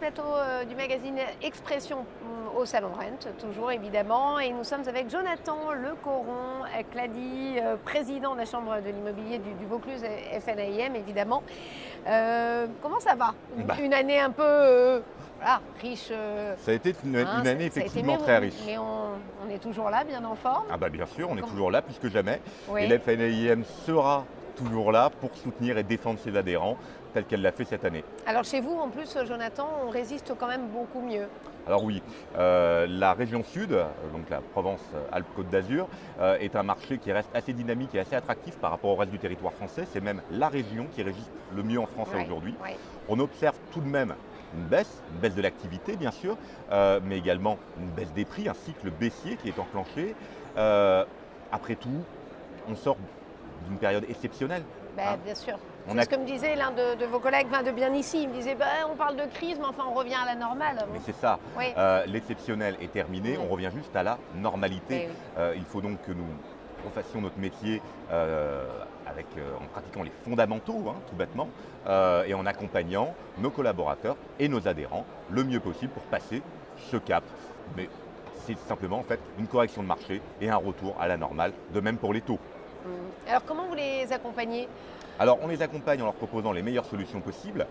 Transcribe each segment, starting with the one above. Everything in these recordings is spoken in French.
plateau du magazine Expression au Salon Rent, toujours évidemment. Et nous sommes avec Jonathan Lecoron, Clady, président de la Chambre de l'immobilier du Vaucluse FNAIM, évidemment. Comment ça va? Une année un peu voilà, riche. Ça a été une année effectivement très riche. Mais on est toujours là, bien en forme. Ah bah bien sûr, on est toujours là plus que jamais. Oui. Et la FNAIM sera toujours là pour soutenir et défendre ses adhérents, tel qu'elle l'a fait cette année. Alors chez vous, en plus, Jonathan, on résiste quand même beaucoup mieux. Alors oui, la région sud, donc la Provence-Alpes-Côte d'Azur, est un marché qui reste assez dynamique et assez attractif par rapport au reste du territoire français. C'est même la région qui résiste le mieux en France aujourd'hui. Ouais. On observe tout de même une baisse de l'activité bien sûr, mais également une baisse des prix, un cycle baissier qui est enclenché. Après tout, on sort d'une période exceptionnelle. Bien sûr. On C'est ce que me disait l'un de vos collègues de bien ici. Il me disait on parle de crise, mais enfin on revient à la normale. Mais c'est ça, Oui. l'exceptionnel est terminé, on revient juste à la normalité. Oui. Il faut donc que nous fassions notre métier en pratiquant les fondamentaux, tout bêtement, et en accompagnant nos collaborateurs et nos adhérents le mieux possible pour passer ce cap. Mais c'est simplement en fait une correction de marché et un retour à la normale, de même pour les taux. Alors comment vous les accompagnez? Alors on les accompagne en leur proposant les meilleures solutions possibles.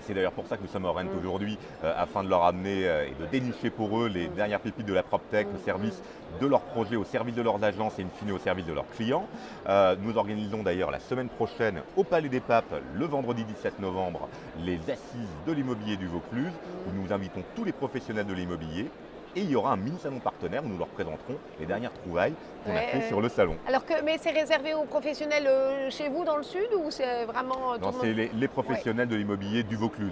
C'est d'ailleurs pour ça que nous sommes au Rent aujourd'hui, afin de leur amener et de dénicher pour eux les dernières pépites de la PropTech au service de leurs projets, au service de leurs agences et in fine au service de leurs clients. Nous organisons d'ailleurs la semaine prochaine au Palais des Papes, le vendredi 17 novembre, les assises de l'immobilier du Vaucluse, où nous invitons tous les professionnels de l'immobilier. Et il y aura un mini-salon partenaire où nous leur présenterons les dernières trouvailles qu'on a fait sur le salon. Mais c'est réservé aux professionnels chez vous dans le sud ou c'est vraiment Non, c'est les professionnels de l'immobilier du Vaucluse,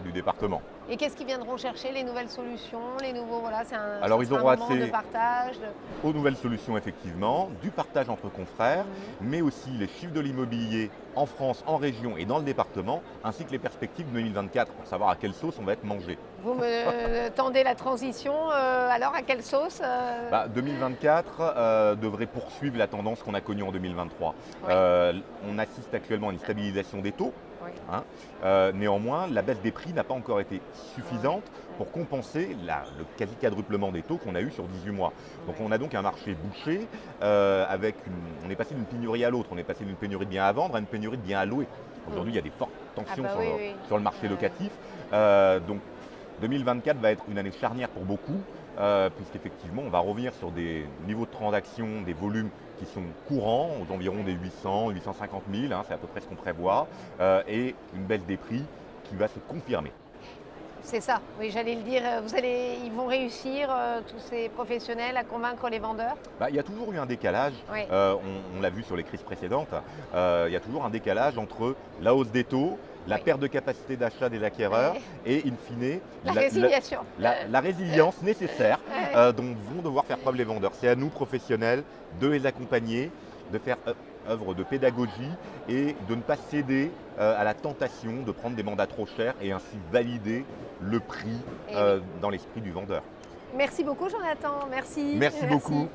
du département. Et qu'est-ce qu'ils viendront chercher? Les nouvelles solutions, les nouveaux, c'est un, alors, ils auront moment de partage aux nouvelles solutions, effectivement, du partage entre confrères, mais aussi les chiffres de l'immobilier en France, en région et dans le département, ainsi que les perspectives 2024 pour savoir à quelle sauce on va être mangé. Vous me tendez la transition, alors à quelle sauce 2024 devrait poursuivre la tendance qu'on a connue en 2023. On assiste actuellement à une stabilisation des taux. Néanmoins, la baisse des prix n'a pas encore été suffisante pour compenser le quasi-quadruplement des taux qu'on a eu sur 18 mois. Donc on a donc un marché bouché, on est passé d'une pénurie à l'autre, on est passé d'une pénurie de biens à vendre à une pénurie de biens à louer. Aujourd'hui, il y a des fortes tensions sur le marché locatif. Donc 2024 va être une année charnière pour beaucoup, puisqu'effectivement, on va revenir sur des niveaux de transaction, des volumes qui sont courants, aux environs des 800, 850 000, c'est à peu près ce qu'on prévoit, et une baisse des prix qui va se confirmer. C'est ça, oui, j'allais le dire. Ils vont réussir, tous ces professionnels, à convaincre les vendeurs? Il y a toujours eu un décalage, on l'a vu sur les crises précédentes, il y a toujours un décalage entre la hausse des taux, la perte de capacité d'achat des acquéreurs et, in fine, la résilience nécessaire dont vont devoir faire preuve les vendeurs. C'est à nous, professionnels, de les accompagner, de faire œuvre de pédagogie et de ne pas céder à la tentation de prendre des mandats trop chers et ainsi valider le prix dans l'esprit du vendeur. Merci beaucoup, Jonathan. Merci. Merci beaucoup.